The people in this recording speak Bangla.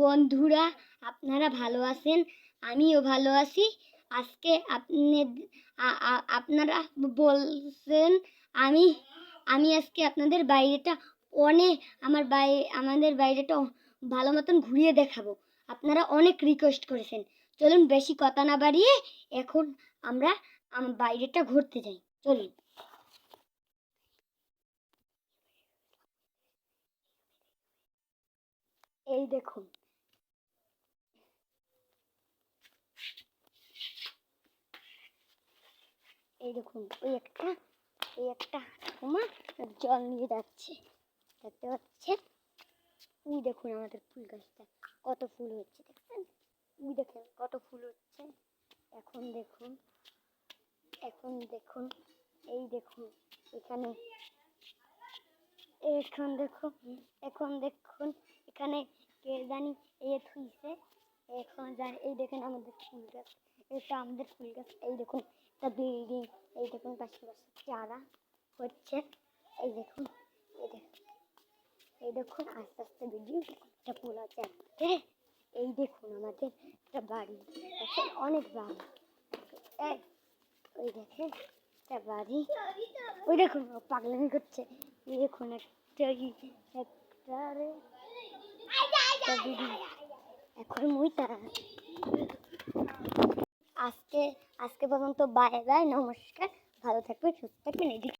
বন্ধুরা, আপনারা ভালো আছেন? আমিও ভালো আছি। আজকে আপনারা বলছেন আমি আমি আজকে আপনাদের বাইরেটা আমাদের বাইরেটা ভালো মতন ঘুরিয়ে দেখাবো। আপনারা অনেক রিকোয়েস্ট করেছেন। চলুন বেশি কথা না বাড়িয়ে এখন আমরা বাইরেটা ঘুরতে যাই। চলুন। এই দেখুন, ওই একটা ঠাকুমা জল নিয়ে যাচ্ছে, দেখতে পাচ্ছেন? ওই দেখুন আমাদের ফুল গাছটা কত ফুল হচ্ছে, দেখছেন? ওই দেখেন কত ফুল হচ্ছে। এখন দেখুন এই দেখুন এখানে, এখন দেখুন এখানে কে জানি থুইছে। এখন জানি, এই দেখেন আমাদের ফুল গাছ, এটা আমাদের ফুল গাছ। এই দেখুন একটা বিল্ডিং, এই দেখুন পাশে চারা হচ্ছে। এই দেখুন আস্তে আস্তে বিল্ডিং, একটা ফুল আছে আমাদের। এই দেখুন আমাদের একটা বাড়ি, দেখেন অনেক বাড়ি। ওই দেখেন একটা বাড়ি, ওই দেখুন পাগলামি করছে। এই দেখুন এখন মুই তারা আজকে পর্যন্ত বাই বাই, নমস্কার, ভালো থাকবেন, সুস্থ থাকবেন।